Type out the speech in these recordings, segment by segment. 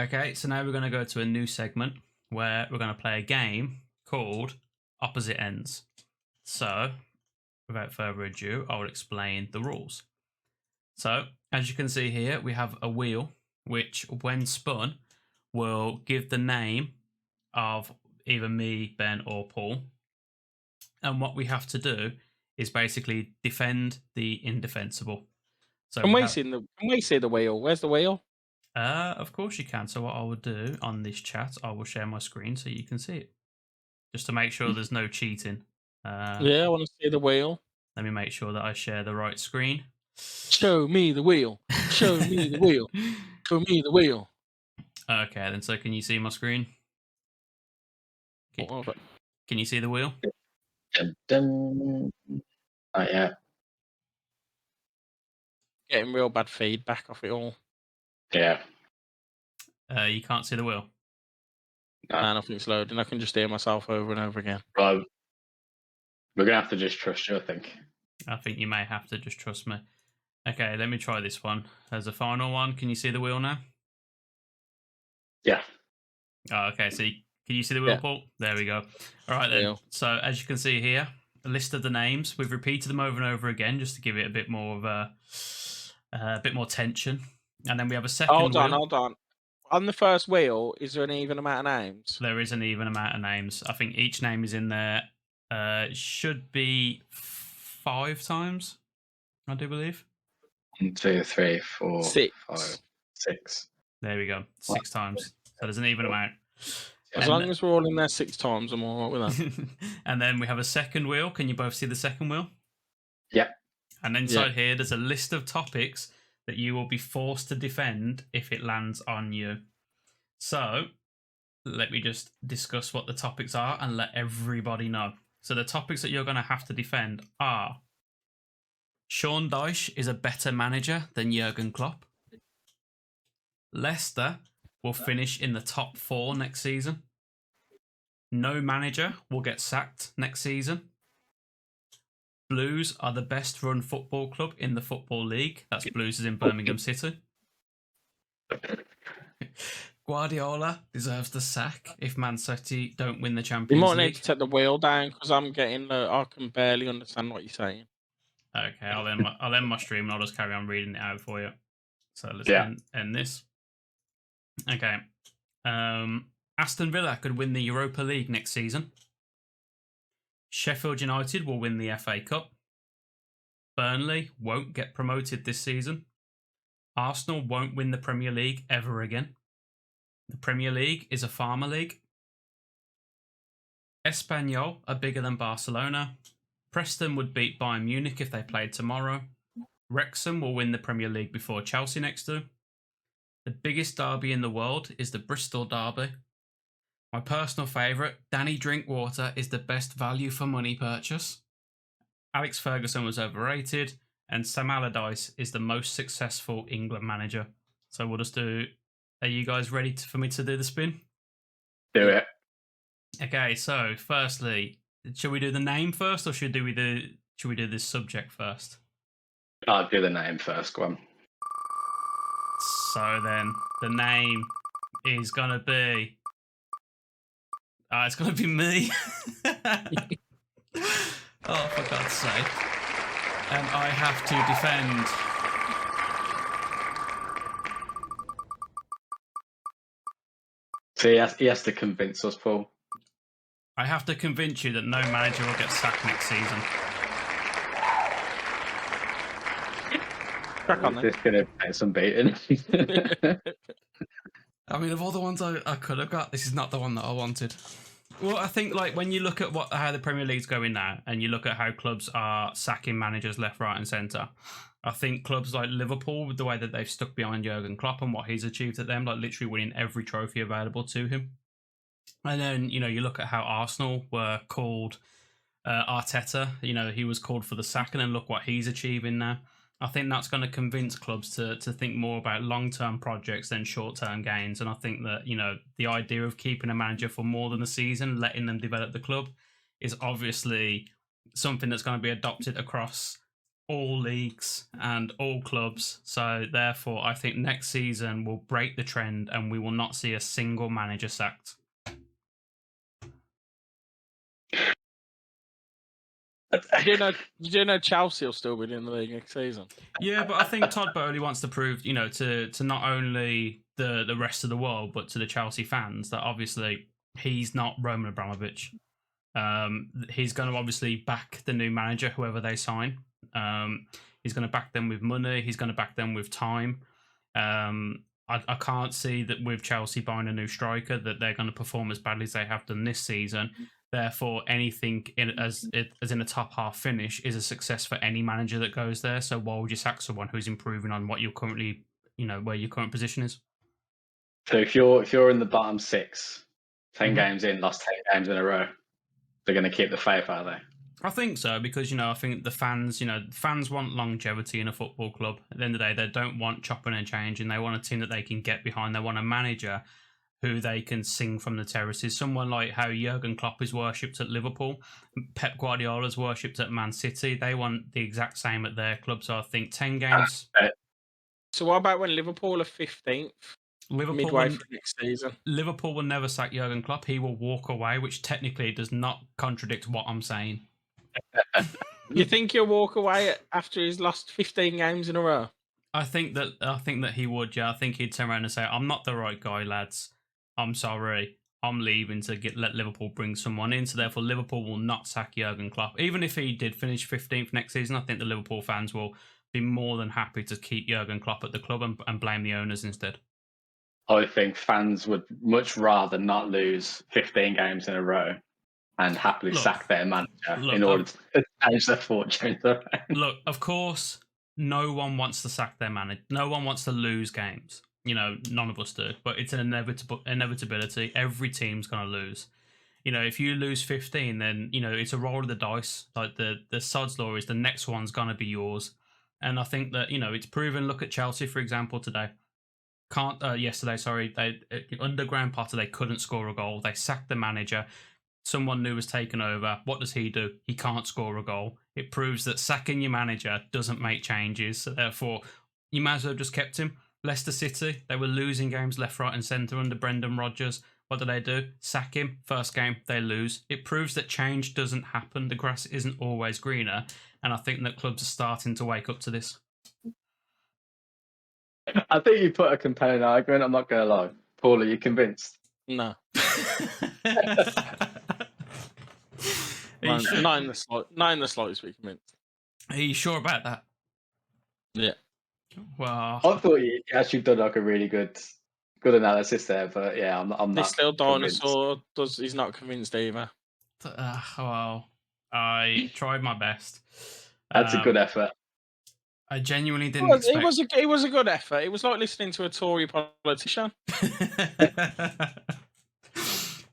Okay, so now we're going to go to a new segment where we're going to play a game called Opposite Ends. So, without further ado, I will explain the rules. So, as you can see here, we have a wheel which, when spun, will give the name of either me, Ben, or Paul. And what we have to do is basically defend the indefensible. So Can we see the wheel? Where's the wheel? Of course you can. So what I will do on this chat, I will share my screen so you can see it, just to make sure there's no cheating. Yeah, I want to see the wheel. Let me make sure that I share the right screen. Show me the wheel. Show me the wheel. Show me the wheel. Okay, then. So can you see my screen? Can you see the wheel? Dun, dun. Oh, yeah. Getting real bad feedback off it all. Yeah. You can't see the wheel. No, nothing's loading. I can just hear myself over and over again. Well, we're going to have to just trust you, I think. I think you may have to just trust me. Okay, let me try this one. As a final one, can you see the wheel now? Yeah. Oh, okay, so can you see the wheel, Yeah. Paul? There we go. All right, then. Wheel. So, as you can see here, a list of the names. We've repeated them over and over again just to give it a bit more of a bit more tension. And then we have a second Hold wheel. on. On the first wheel, is there an even amount of names? There is an even amount of names. I think each name is in there. Should be 5 times, I do believe. 1, 2, 3, 4, 6. 5, 6. There we go. 6 times. So there's an even amount. As long as we're all in there 6 times, I'm all right with that. And then we have a second wheel. Can you both see the second wheel? Yeah. And inside here, there's a list of topics that you will be forced to defend if it lands on you. So, let me just discuss what the topics are and let everybody know. So, the topics that you're going to have to defend are: Sean Dyche is a better manager than Jurgen Klopp. Leicester will finish in the top 4 next season. No manager will get sacked next season. Blues are the best run football club in the Football League. That's Blues is in Birmingham City. Guardiola deserves the sack if Man City don't win the You Champions might need League. to take the wheel down because I can barely understand what you're saying. Okay, I'll end my stream and I'll just carry on reading it out for you. So let's end this. Okay. Aston Villa could win the Europa League next season. Sheffield United will win the FA Cup. Burnley won't get promoted this season. Arsenal won't win the Premier League ever again. The Premier League is a farmer league. Espanyol are bigger than Barcelona. Preston would beat Bayern Munich if they played tomorrow. Wrexham will win the Premier League before Chelsea next to. The biggest derby in the world is the Bristol Derby. My personal favourite, Danny Drinkwater, is the best value for money purchase. Alex Ferguson was overrated, and Sam Allardyce is the most successful England manager. So we'll just do. Are you guys ready for me to do the spin? Do it. Okay. So, firstly, should we do the name first, or should we do this subject first? I'll do the name first. Go on. So then, the name is gonna be. It's gonna be me. Oh, for God's sake! And I have to defend. So he has to convince us, Paul. I have to convince you that no manager will get sacked next season. Crack on then. This is going to take some beating. I mean, of all the ones I could have got, this is not the one that I wanted. Well, I think like when you look at how the Premier League's going now, and you look at how clubs are sacking managers left, right, and centre, I think clubs like Liverpool, with the way that they've stuck behind Jurgen Klopp and what he's achieved at them, like literally winning every trophy available to him. And then you look at how Arsenal were called Arteta. He was called for the sack, and then look what he's achieving now. I think that's going to convince clubs to think more about long-term projects than short-term gains. And I think that, the idea of keeping a manager for more than a season, letting them develop the club, is obviously something that's going to be adopted across all leagues and all clubs. So therefore, I think next season will break the trend, and we will not see a single manager sacked. You do know Chelsea will still be in the league next season. Yeah, but I think Todd Bowley wants to prove, to not only the rest of the world, but to the Chelsea fans that obviously he's not Roman Abramovich. He's going to obviously back the new manager, whoever they sign. He's going to back them with money. He's going to back them with time. I can't see that with Chelsea buying a new striker that they're going to perform as badly as they have done this season. Therefore, anything as in a top half finish is a success for any manager that goes there. So why would you sack someone who's improving on what you're currently, where your current position is? So if you're in the bottom 6, 10 Mhm. games in, lost 10 games in a row, they're going to keep the faith, are they? I think so because I think the fans, fans want longevity in a football club. At the end of the day, they don't want chopping and changing. They want a team that they can get behind. They want a manager who they can sing from the terraces. Someone like how Jurgen Klopp is worshipped at Liverpool, Pep Guardiola's worshipped at Man City. They want the exact same at their club. So I think 10 games. So what about when Liverpool are 15th, midway through next season? Liverpool will never sack Jurgen Klopp. He will walk away, which technically does not contradict what I'm saying. You think he'll walk away after he's lost 15 games in a row? I think that he would. Yeah, I think he'd turn around and say, "I'm not the right guy, lads. I'm sorry. I'm leaving to let Liverpool bring someone in." So therefore, Liverpool will not sack Jurgen Klopp. Even if he did finish 15th next season, I think the Liverpool fans will be more than happy to keep Jurgen Klopp at the club and blame the owners instead. I think fans would much rather not lose 15 games in a row and happily sack their manager in order to change their fortunes around. Look, of course, no one wants to sack their manager. No one wants to lose games. None of us do. But it's an inevitability. Every team's going to lose. If you lose 15, then, it's a roll of the dice. Like the sod's law is the next one's going to be yours. And I think that, it's proven. Look at Chelsea, for example, today. Yesterday, sorry. Under Graham Potter, they couldn't score a goal. They sacked the manager. Someone new has taken over. What does he do? He can't score a goal. It proves that sacking your manager doesn't make changes. So therefore, you might as well have just kept him. Leicester City, they were losing games left, right and centre under Brendan Rodgers. What do? Sack him. First game, they lose. It proves that change doesn't happen. The grass isn't always greener. And I think that clubs are starting to wake up to this. I think you put a compelling argument. I'm not going to lie. Paul, are you convinced? No. Not in the slightest we're convinced. Are you sure about that? Yeah. Well, I thought you actually done like a really good analysis there, but yeah, I'm not. This little dinosaur he's not convinced either. Well, I tried my best. That's a good effort. I genuinely didn't expect. It was a good effort. It was like listening to a Tory politician.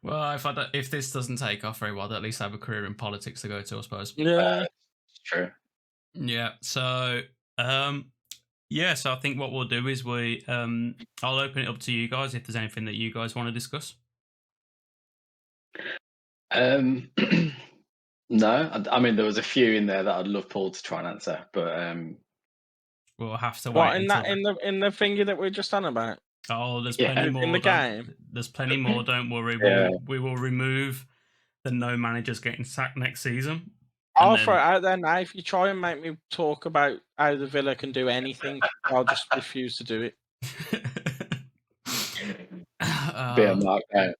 Well, if this doesn't take off very well, I'll at least have a career in politics to go to, I suppose. Yeah, it's true. Yeah. So, so I think what we'll do is I'll open it up to you guys if there's anything that you guys want to discuss. No, I mean there was a few in there that I'd love Paul to try and answer, but we'll have to wait. What in the thingy that we're just on about? Oh, there's plenty more in the game. There's plenty more. Don't worry. We will remove the no managers getting sacked next season. I'll throw it out there now. If you try and make me talk about how the Villa can do anything, I'll just refuse to do it. Be a mark out.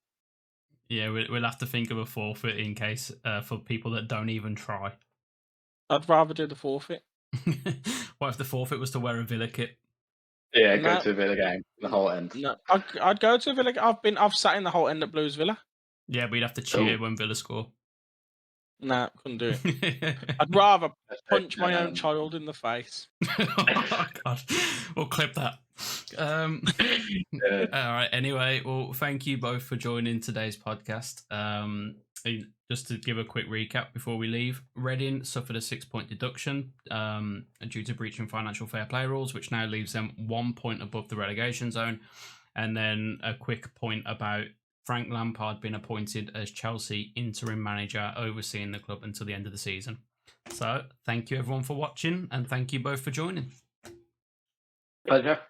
Yeah, we'll have to think of a forfeit in case for people that don't even try. I'd rather do the forfeit. What if the forfeit was to wear a Villa kit? Yeah, go to a Villa game, the whole end. No, I'd go to a Villa. I've sat in the whole end at Blues Villa. Yeah, but you'd have to cheer when Villa score. Nah, couldn't do it. I'd rather punch my own child in the face. Oh, God. We'll clip that. All right. Anyway, well, thank you both for joining today's podcast. Just to give a quick recap before we leave, Reading suffered a 6-point deduction due to breaching financial fair play rules, which now leaves them 1 point above the relegation zone. And then a quick point about Frank Lampard being appointed as Chelsea interim manager, overseeing the club until the end of the season. So, thank you everyone for watching, and thank you both for joining. Pleasure.